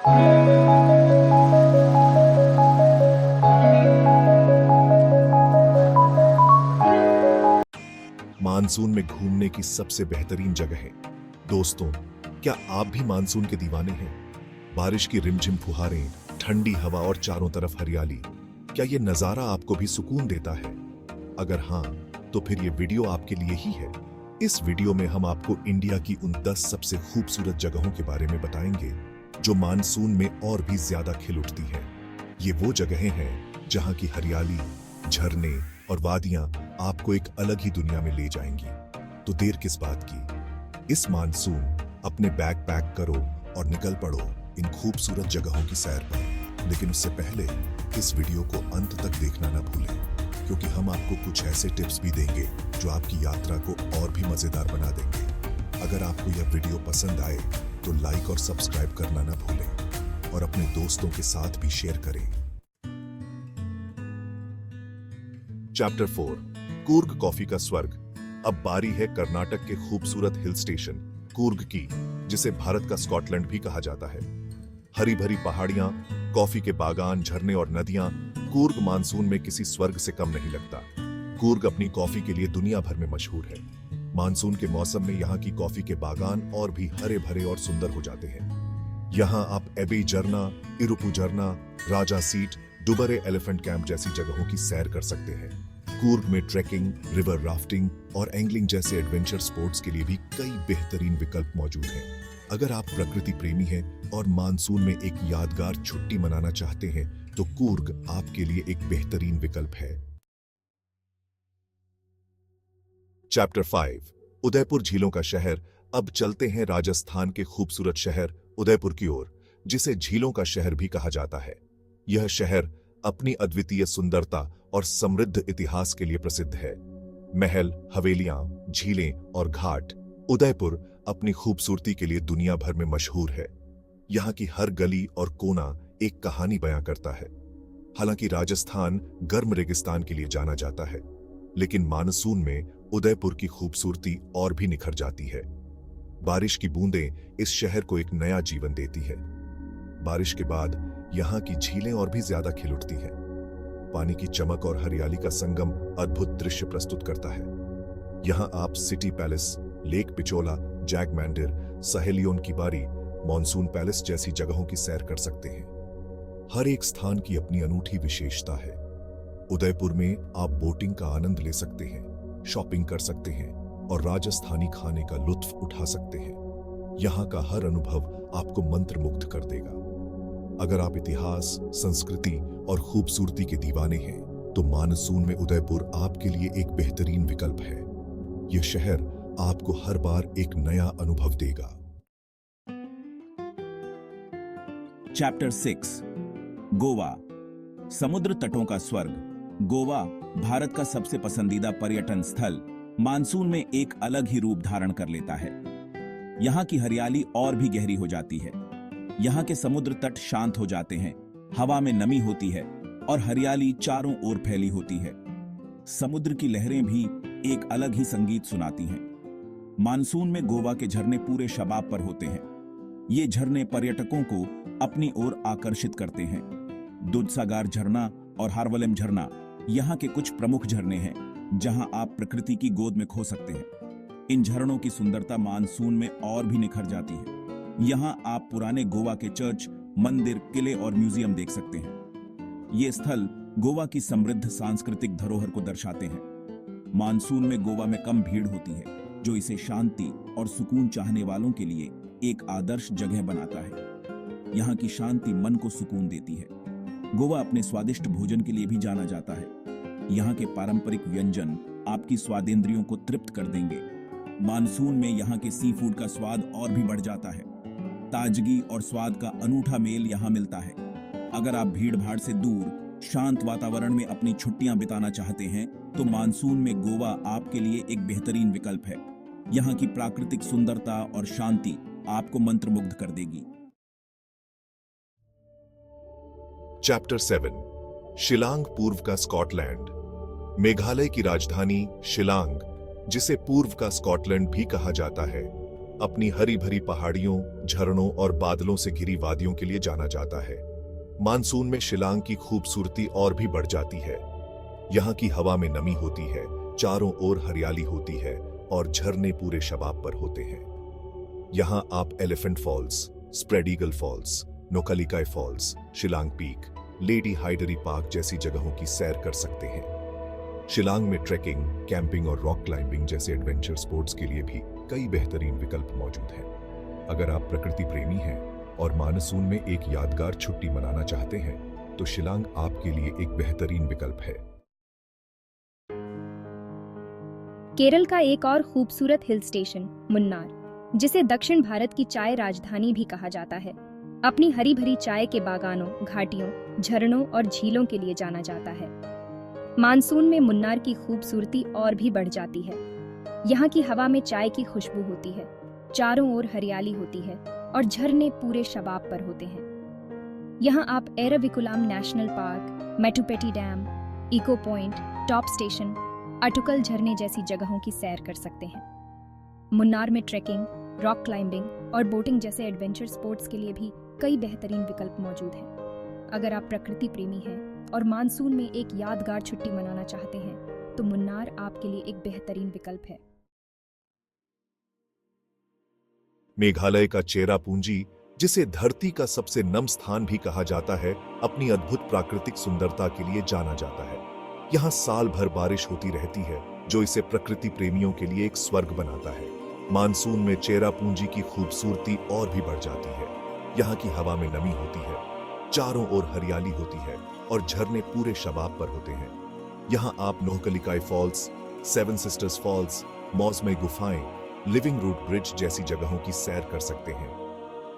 Monsoon में घूमने की सबसे बेहतरीन जगह है। दोस्तों, क्या आप भी मानसून के दीवाने हैं? बारिश की रिमझिम फुहारें, ठंडी हवा और चारों तरफ हरियाली, क्या ये नजारा आपको भी सुकून देता है? अगर हाँ, तो फिर ये वीडियो आपके लिए ही है। इस वीडियो में हम आपको इंडिया की उन 10 सबसे खूबसूरत जगहों के बारे में बताएंगे जो मानसून में और भी ज्यादा खिल उठती हैं। ये वो जगहें हैं जहां की हरियाली, झरने और वादियां आपको एक अलग ही दुनिया में ले जाएंगी। तो देर किस बात की? इस मानसून अपने बैग पैक करो और निकल पड़ो इन खूबसूरत जगहों की सैर पर। लेकिन उससे पहले इस वीडियो को अंत तक देखना ना भूलें, क्योंकि हम आपको कुछ ऐसे टिप्स भी देंगे जो आपकी यात्रा को और भी मजेदार बना देंगे। अगर आपको यह वीडियो पसंद आए तो लाइक और सब्सक्राइब करना ना भूलें और अपने दोस्तों के साथ भी शेयर करें। चैप्टर 4, कूर्ग कॉफी का स्वर्ग। अब बारी है कर्नाटक के खूबसूरत हिल स्टेशन कूर्ग की, जिसे भारत का स्कॉटलैंड भी कहा जाता है। हरी भरी पहाड़ियां, कॉफी के बागान, झरने और नदियां, कूर्ग मानसून में किसी स्वर्ग से कम नहीं लगता। कूर्ग अपनी कॉफी के लिए दुनिया भर में मशहूर है। मानसून के मौसम में यहाँ की कॉफी के बागान और भी हरे भरे और सुंदर हो जाते हैं। यहाँ आप एबे झरना, इरुपु झरना, राजा सीट, डुबरे एलिफेंट कैंप जैसी जगहों की सैर कर सकते हैं। कूर्ग में ट्रैकिंग, रिवर राफ्टिंग और एंगलिंग जैसे एडवेंचर स्पोर्ट्स के लिए भी कई बेहतरीन विकल्प मौजूद हैं। अगर आप प्रकृति प्रेमी हैं और मानसून में एक यादगार छुट्टी मनाना चाहते हैं तो कूर्ग आपके लिए एक बेहतरीन विकल्प है। चैप्टर 5, उदयपुर झीलों का शहर। अब चलते हैं राजस्थान के खूबसूरत शहर उदयपुर की ओर, जिसे झीलों का शहर भी कहा जाता है। यह शहर अपनी अद्वितीय सुंदरता और समृद्ध इतिहास के लिए प्रसिद्ध है। महल, हवेलियां, झीलें और घाट। उदयपुर अपनी खूबसूरती के लिए दुनिया भर में मशहूर है। यहाँ की हर गली और कोना एक कहानी बयां करता है। हालांकि राजस्थान गर्म रेगिस्तान के लिए जाना जाता है, लेकिन मानसून में उदयपुर की खूबसूरती और भी निखर जाती है। बारिश की बूंदें इस शहर को एक नया जीवन देती है। बारिश के बाद यहाँ की झीलें और भी ज्यादा खिल उठती हैं। पानी की चमक और हरियाली का संगम अद्भुत दृश्य प्रस्तुत करता है। यहाँ आप city palace, lake Pichola, zag मंदिर, सहेलियों की बारी, मॉनसून पैलेस जैसी जगहों की सैर कर सकते हैं। हर एक स्थान की अपनी अनूठी विशेषता है। उदयपुर में आप बोटिंग का आनंद ले सकते हैं, शॉपिंग कर सकते हैं और राजस्थानी खाने का लुत्फ उठा सकते हैं। यहाँ का हर अनुभव आपको मंत्रमुग्ध कर देगा। अगर आप इतिहास, संस्कृति और खूबसूरती के दीवाने हैं तो मानसून में उदयपुर आपके लिए एक बेहतरीन विकल्प है। यह शहर आपको हर बार एक नया अनुभव देगा। चैप्टर 6, गोवा, समुद्र तटों का स्वर्ग। गोवा भारत का सबसे पसंदीदा पर्यटन स्थल मानसून में एक अलग ही रूप धारण कर लेता है। यहाँ की हरियाली और भी गहरी हो जाती है। यहाँ के समुद्र तट शांत हो जाते हैं, हवा में नमी होती है और हरियाली चारों ओर फैली होती है। समुद्र की लहरें भी एक अलग ही संगीत सुनाती हैं। मानसून में गोवा के झरने पूरे शबाब पर होते हैं। ये झरने पर्यटकों को अपनी ओर आकर्षित करते हैं। दूधसागर झरना और हार्वलेम झरना यहाँ के कुछ प्रमुख झरने हैं जहां आप प्रकृति की गोद में खो सकते हैं। इन झरनों की सुंदरता मानसून में और भी निखर जाती है। यहाँ आप पुराने गोवा के चर्च, मंदिर, किले और म्यूजियम देख सकते हैं। ये स्थल गोवा की समृद्ध सांस्कृतिक धरोहर को दर्शाते हैं। मानसून में गोवा में कम भीड़ होती है, जो इसे शांति और सुकून चाहने वालों के लिए एक आदर्श जगह बनाता है। यहाँ की शांति मन को सुकून देती है। गोवा अपने स्वादिष्ट भोजन के लिए भी जाना जाता है। यहाँ के पारंपरिक व्यंजन आपकी स्वादेंद्रियों को तृप्त कर देंगे। मानसून में यहाँ के सी फूड का स्वाद और भी बढ़ जाता है। ताजगी और स्वाद का अनूठा मेल यहाँ मिलता है। अगर आप भीड़ भाड़ से दूर शांत वातावरण में अपनी छुट्टियां बिताना चाहते हैं तो मानसून में गोवा आपके लिए एक बेहतरीन विकल्प है। यहाँ की प्राकृतिक सुंदरता और शांति आपको मंत्रमुग्ध कर देगी। चैप्टर 7, शिलांग पूर्व का स्कॉटलैंड। मेघालय की राजधानी शिलांग, जिसे पूर्व का स्कॉटलैंड भी कहा जाता है, अपनी हरी भरी पहाड़ियों, झरनों और बादलों से घिरी वादियों के लिए जाना जाता है। मानसून में शिलांग की खूबसूरती और भी बढ़ जाती है। यहाँ की हवा में नमी होती है, चारों ओर हरियाली होती है और झरने पूरे शबाब पर होते हैं। यहाँ आप Elephant Falls, Spread Eagle Falls, Nohkalikai Falls, Shillong Peak, Lady Hydari Park जैसी जगहों की सैर कर सकते हैं। शिलांग में ट्रैकिंग, कैंपिंग और रॉक क्लाइंबिंग जैसे एडवेंचर स्पोर्ट्स के लिए भी कई बेहतरीन विकल्प मौजूद हैं। अगर आप प्रकृति प्रेमी हैं और मानसून में एक यादगार छुट्टी मनाना चाहते हैं, तो शिलांग आपके लिए एक बेहतरीन विकल्प है। केरल का एक और खूबसूरत हिल स्टेशन मुन्नार, जिसे दक्षिण भारत की चाय राजधानी भी कहा जाता है, अपनी हरी भरी चाय के बागानों, घाटियों, झरनों और झीलों के लिए जाना जाता है। मानसून में मुन्नार की खूबसूरती और भी बढ़ जाती है। यहाँ की हवा में चाय की खुशबू होती है, चारों ओर हरियाली होती है और झरने पूरे शबाब पर होते हैं। यहाँ आप Eravikulam National Park, Mattupetty Dam, Echo Point, Top Station, Attukal झरने जैसी जगहों की सैर कर सकते हैं। मुन्नार में ट्रैकिंग, रॉक क्लाइंबिंग और बोटिंग जैसे एडवेंचर स्पोर्ट्स के लिए भी कई बेहतरीन विकल्प मौजूद हैं। अगर आप प्रकृति प्रेमी हैं और मानसून में एक यादगार छुट्टी मनाना चाहते हैं, तो मुन्नार आपके लिए एक बेहतरीन विकल्प है। मेघालय का चेरापूंजी, जिसे धरती का सबसे नम स्थान भी कहा जाता है, अपनी अद्भुत प्राकृतिक सुंदरता के लिए जाना जाता है। यहाँ साल भर बारिश होती रहती है, जो इसे प्रकृति प्रेमियों के लिए एक स्वर्ग बनाता है। मानसून में चेरापूंजी की खूबसूरती और भी बढ़ जाती है। यहाँ की हवा में नमी होती है, चारों ओर हरियाली होती है और झरने पूरे शबाब पर होते हैं। यहाँ आप Nohkalikai falls, seven sisters falls, Mawsmai गुफाएं, लिविंग रूट ब्रिज जैसी जगहों की सैर कर सकते हैं।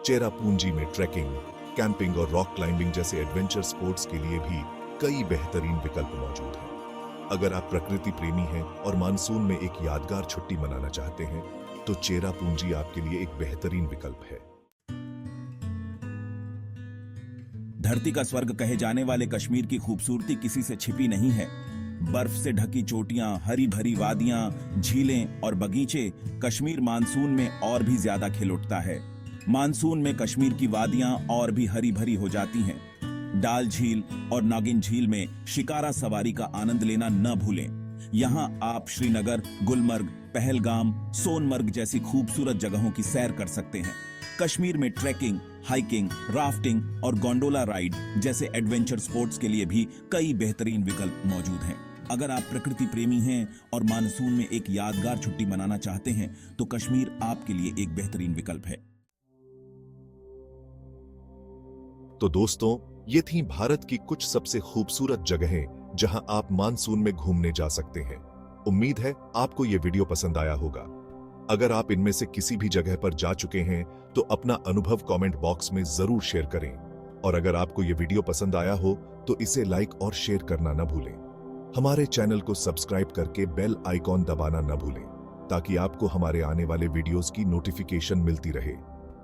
चेरापूंजी में ट्रैकिंग, कैंपिंग और रॉक क्लाइंबिंग जैसे एडवेंचर स्पोर्ट्स के लिए भी कई बेहतरीन विकल्प मौजूद हैं। अगर आप प्रकृति प्रेमी हैं और मानसून में एक यादगार छुट्टी मनाना चाहते हैं, तो चेरापूंजी आपके लिए एक बेहतरीन विकल्प है। धरती का स्वर्ग कहे जाने वाले कश्मीर की खूबसूरती किसी से छिपी नहीं है। बर्फ से ढकी चोटियां, हरी भरी वादियां, झीलें और बगीचे कश्मीर मानसून में और भी ज्यादा खिल उठता है। मानसून में कश्मीर की वादियां और भी हरी भरी हो जाती हैं। डाल झील और नागिन झील में शिकारा सवारी का आनंद लेना न भूलें। यहाँ आप श्रीनगर, गुलमर्ग, पहलगाम, सोनमर्ग जैसी खूबसूरत जगहों की सैर कर सकते हैं। कश्मीर में ट्रैकिंग, हाइकिंग, राफ्टिंग और गोंडोला राइड जैसे एडवेंचर स्पोर्ट्स के लिए भी कई बेहतरीन विकल्प मौजूद हैं। अगर आप प्रकृति प्रेमी हैं और मानसून में एक यादगार छुट्टी मनाना चाहते हैं, तो कश्मीर आपके लिए एक बेहतरीन विकल्प है। तो दोस्तों, ये थी भारत की कुछ सबसे खूबसूरत जगहें जहां आप मानसून में घूमने जा सकते हैं। उम्मीद है आपको ये वीडियो पसंद आया होगा। अगर आप इनमें से किसी भी जगह पर जा चुके हैं, तो अपना अनुभव कमेंट बॉक्स में जरूर शेयर करें। और अगर आपको ये वीडियो पसंद आया हो, तो इसे लाइक और शेयर करना न भूलें। हमारे चैनल को सब्सक्राइब करके बेल आइकॉन दबाना न भूलें, ताकि आपको हमारे आने वाले वीडियोस की नोटिफिकेशन मिलती रहे।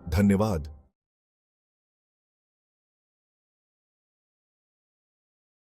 धन्यवाद।